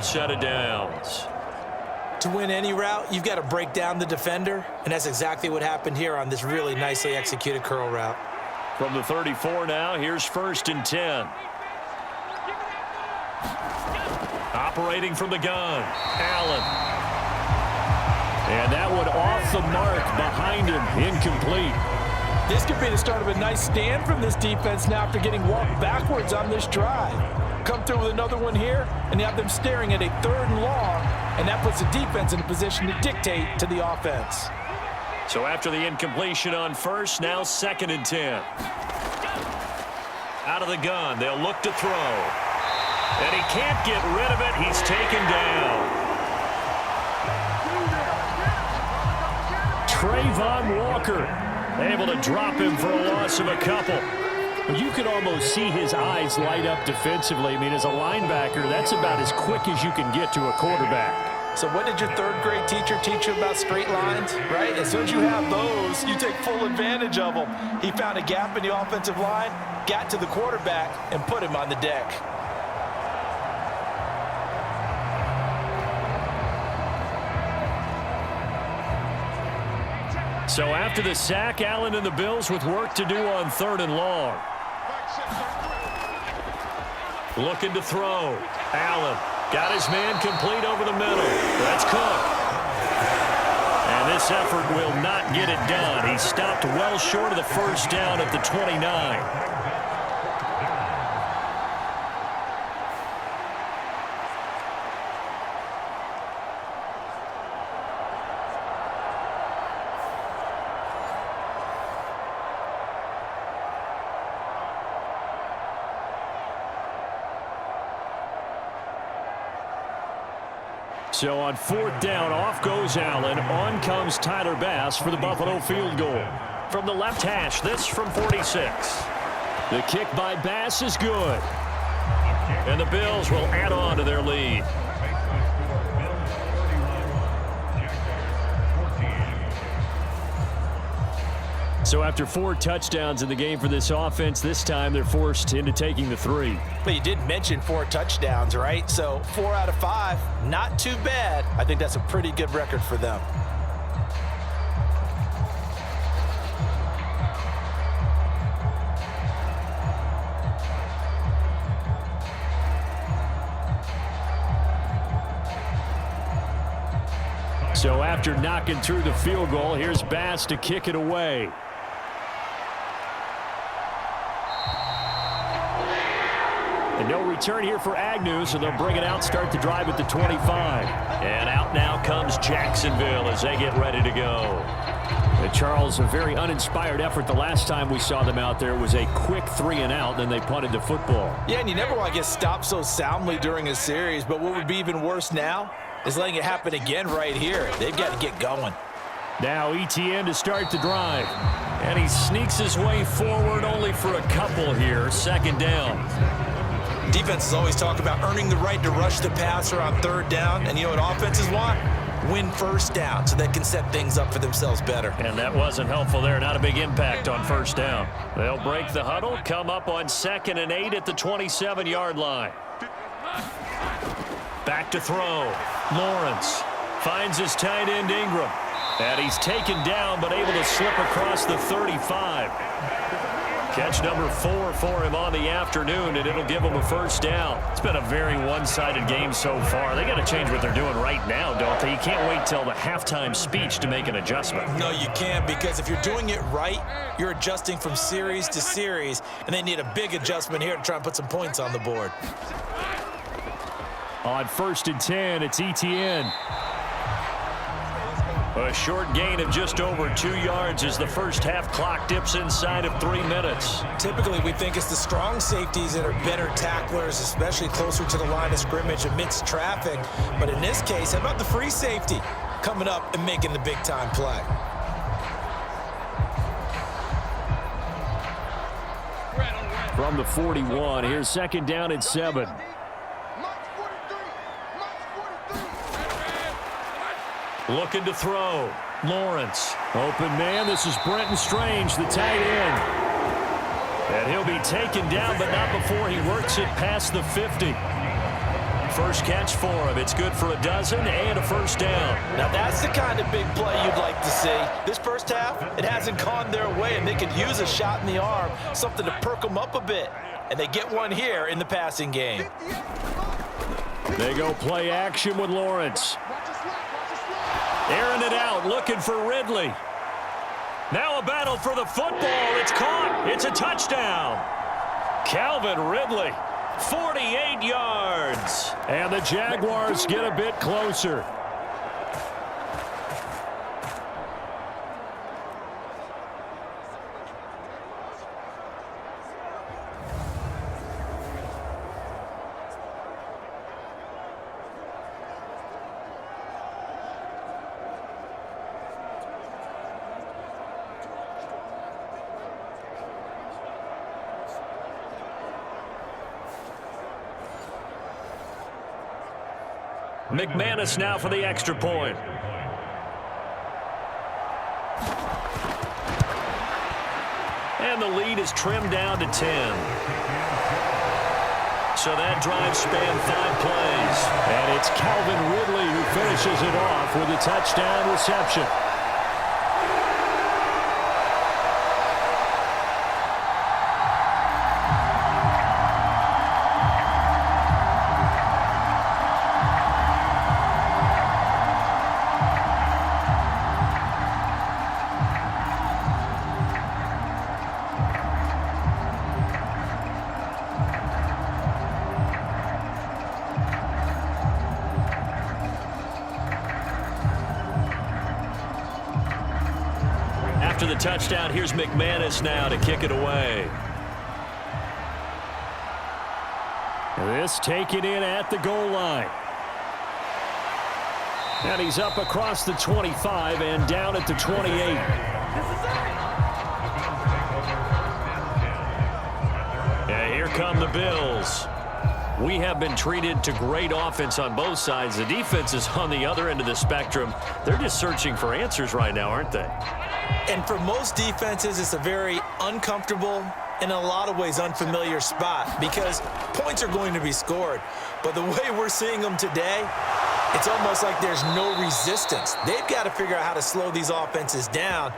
Set of downs. To win any route, you've got to break down the defender, and that's exactly what happened here on this really nicely executed curl route. From the 34 now, here's 1st and 10. Operating from the gun, Allen. And that one off the mark behind him, incomplete. This could be the start of a nice stand from this defense now after getting walked backwards on this drive. Come through with another one here, and you have them staring at a 3rd and long, and that puts the defense in a position to dictate to the offense. So after the incompletion on 1st, now 2nd and 10. Out of the gun, they'll look to throw. And he can't get rid of it. He's taken down. Trayvon Walker able to drop him for a loss of a couple. You could almost see his eyes light up defensively. I mean, as a linebacker, that's about as quick as you can get to a quarterback. So what did your 3rd grade teacher teach you about straight lines, right? As soon as you have those, you take full advantage of them. He found a gap in the offensive line, got to the quarterback, and put him on the deck. So after the sack, Allen and the Bills with work to do on 3rd and long. Looking to throw. Allen got his man complete over the middle. That's Cook. And this effort will not get it done. He stopped well short of the 1st down at the 29. So on 4th down, off goes Allen. On comes Tyler Bass for the Buffalo field goal. From the left hash, this from 46. The kick by Bass is good. And the Bills will add on to their lead. So after 4 touchdowns in the game for this offense, this time they're forced into taking the 3. But you did mention 4 touchdowns, right? So 4 out of 5, not too bad. I think that's a pretty good record for them. So after knocking through the field goal, here's Bass to kick it away. And no return here for Agnew, so they'll bring it out, start the drive at the 25. And out now comes Jacksonville as they get ready to go. And Charles, a very uninspired effort the last time we saw them out there. It was a quick 3 and out, then they punted the football. Yeah, and you never want to get stopped so soundly during a series, but what would be even worse now is letting it happen again right here. They've got to get going. Now ETN to start the drive. And he sneaks his way forward only for a couple here. 2nd down. Defenses always talk about earning the right to rush the passer on 3rd down. And you know what offenses want? Win 1st down so they can set things up for themselves better. And that wasn't helpful there. Not a big impact on 1st down. They'll break the huddle, come up on 2nd and 8 at the 27-yard line. Back to throw. Lawrence finds his tight end Ingram. And he's taken down but able to slip across the 35. Catch number 4 for him on the afternoon, and it'll give him a 1st down. It's been a very one-sided game so far. They got to change what they're doing right now, don't they? You can't wait till the halftime speech to make an adjustment. No, you can't, because if you're doing it right, you're adjusting from series to series, and they need a big adjustment here to try and put some points on the board. On 1st and 10, it's ETN. A short gain of just over 2 yards as the 1st half clock dips inside of 3 minutes. Typically, we think it's the strong safeties that are better tacklers, especially closer to the line of scrimmage amidst traffic. But in this case, how about the free safety coming up and making the big-time play? From the 41, here's 2nd down and 7. Looking to throw. Lawrence. Open man. This is Brenton Strange, the tight end. And he'll be taken down, but not before he works it past the 50. first catch for him. It's good for a dozen and a first down. Now that's the kind of big play you'd like to see. This first half, it hasn't gone their way, and they could use a shot in the arm, something to perk them up a bit. And they get one here in the passing game. They go play action with Lawrence. Airing it out, looking for Ridley. Now a battle for the football. It's caught. It's a touchdown. Calvin Ridley, 48 yards. And the Jaguars get a bit closer. McManus now for the extra point. And the lead is trimmed down to 10. So that drive spanned 5 plays. And it's Calvin Ridley who finishes it off with a touchdown reception. After the touchdown, here's McManus now to kick it away. This taken in at the goal line. And he's up across the 25 and down at the 28. And here come the Bills. We have been treated to great offense on both sides. The defense is on the other end of the spectrum. They're just searching for answers right now, aren't they? And for most defenses, it's a very uncomfortable, in a lot of ways, unfamiliar spot because points are going to be scored. But the way we're seeing them today, it's almost like there's no resistance. They've got to figure out how to slow these offenses down.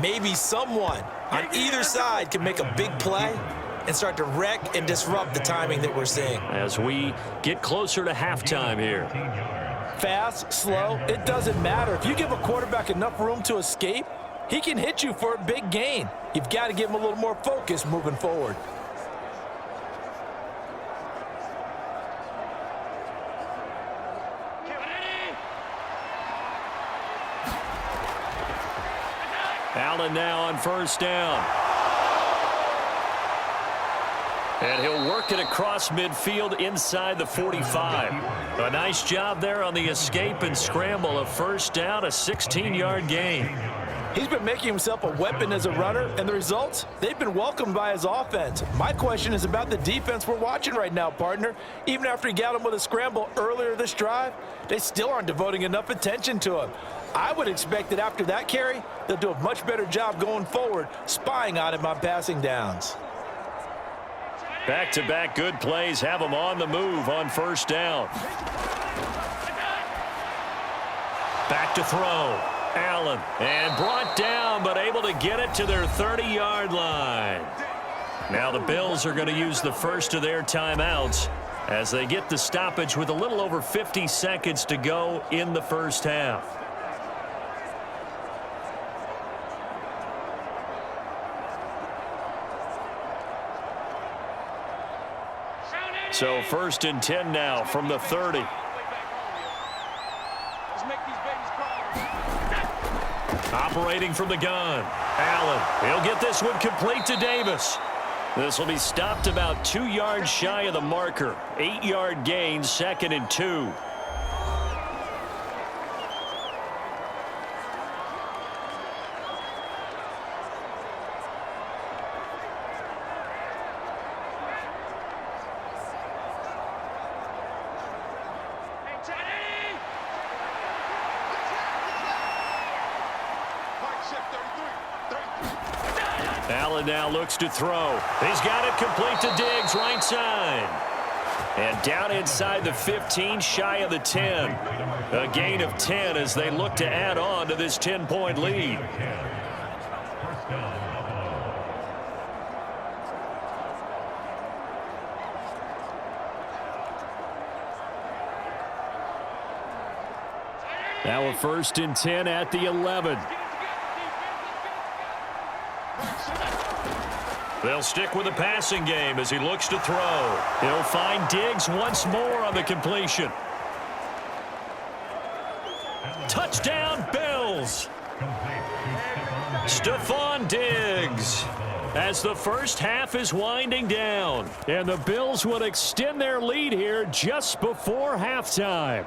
Maybe someone on either side can make a big play and start to wreck and disrupt the timing that we're seeing. As we get closer to halftime here. Fast, slow, it doesn't matter. If you give a quarterback enough room to escape, he can hit you for a big gain. You've got to give him a little more focus moving forward. Allen now on first down. And he'll work it across midfield inside the 45. A nice job there on the escape and scramble. A first down, a 16-yard gain. He's been making himself a weapon as a runner, and the results, they've been welcomed by his offense. My question is about the defense we're watching right now, partner. Even after he got him with a scramble earlier this drive, they still aren't devoting enough attention to him. I would expect that after that carry, they'll do a much better job going forward, spying on him on passing downs. Back-to-back good plays have them on the move on first down. Back to throw. Allen, and brought down, but able to get it to their 30-yard line. Now the Bills are going to use the first of their timeouts as they get the stoppage with a little over 50 seconds to go in the first half. So 1st and 10 now from the 30. Operating from the gun. Allen, he'll get this one complete to Davis. This will be stopped about 2 yards shy of the marker. 8-yard gain, 2nd and 2. Allen now looks to throw. He's got it complete to Diggs, right side. And down inside the 15, shy of the 10. A gain of 10 as they look to add on to this 10-point lead. Now a 1st and 10 at the 11. They'll stick with the passing game as he looks to throw. He'll find Diggs once more on the completion. Touchdown, Bills. Stephon Diggs. As the first half is winding down. And the Bills will extend their lead here just before halftime.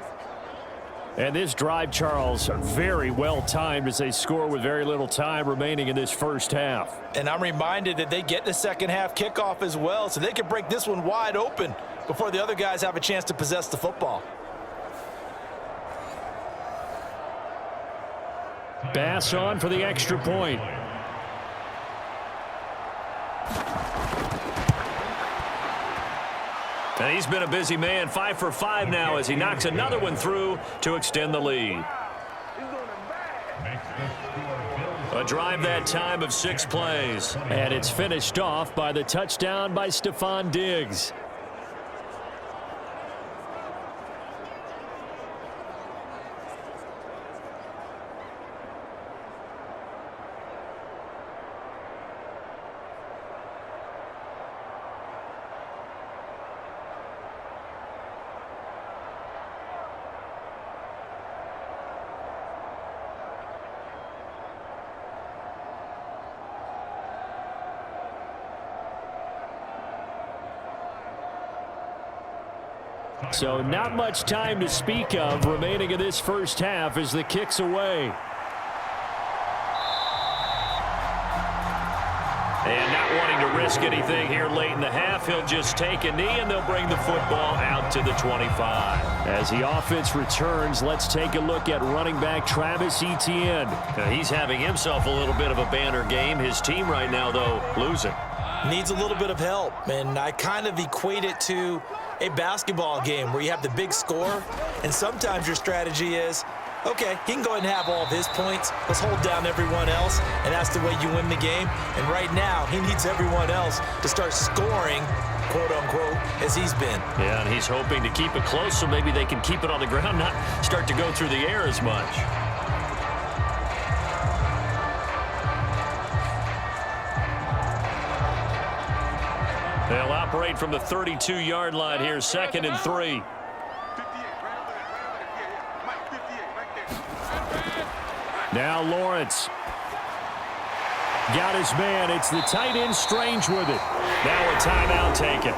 And this drive, Charles, very well timed as they score with very little time remaining in this first half. And I'm reminded that they get the second half kickoff as well, so they can break this one wide open before the other guys have a chance to possess the football. Bass on for the extra point. And he's been a busy man, 5 for 5 now as he knocks another one through to extend the lead. A drive that time of 6 plays. And it's finished off by the touchdown by Stephon Diggs. So not much time to speak of remaining in this first half as the kick's away. And not wanting to risk anything here late in the half, he'll just take a knee and they'll bring the football out to the 25. As the offense returns, let's take a look at running back Travis Etienne. He's having himself a little bit of a banner game. His team right now, though, losing. Needs a little bit of help, and I kind of equate it to a basketball game where you have the big score, and sometimes your strategy is, okay, he can go ahead and have all of his points. Let's hold down everyone else, and that's the way you win the game. And right now, he needs everyone else to start scoring, quote-unquote, as he's been. Yeah, and he's hoping to keep it close so maybe they can keep it on the ground, not start to go through the air as much. They'll operate from the 32-yard line here, 2nd and 3. Now Lawrence. Got his man. It's the tight end Strange with it. Now a timeout taken.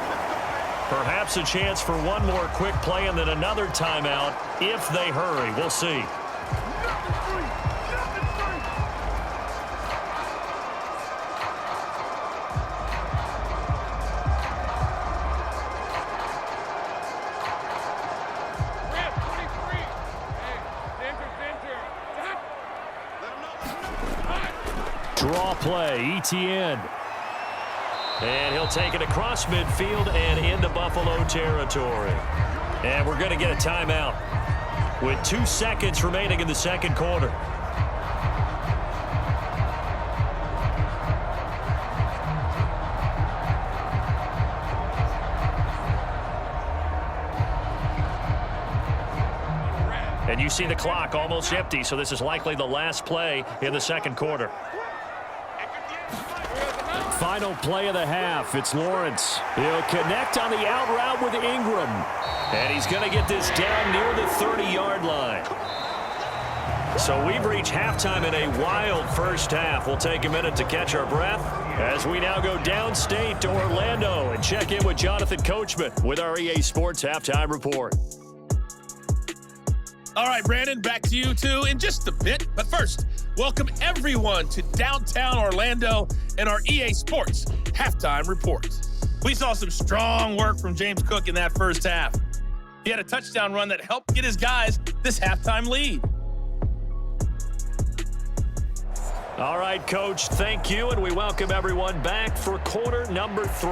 Perhaps a chance for one more quick play and then another timeout if they hurry. We'll see. Draw play, Etienne. And he'll take it across midfield and into Buffalo territory. And we're going to get a timeout with 2 seconds remaining in the second quarter. And you see the clock almost empty, so this is likely the last play in the second quarter. Final play of the half. It's Lawrence. He'll connect on the out route with Ingram. And he's going to get this down near the 30-yard line. So we've reached halftime in a wild first half. We'll take a minute to catch our breath as we now go downstate to Orlando and check in with Jonathan Coachman with our EA Sports Halftime Report. All right, Brandon, back to you, too, in just a bit. But first, welcome everyone to downtown Orlando and our EA Sports Halftime Report. We saw some strong work from James Cook in that first half. He had a touchdown run that helped get his guys this halftime lead. All right, Coach, thank you, and we welcome everyone back for quarter number 3.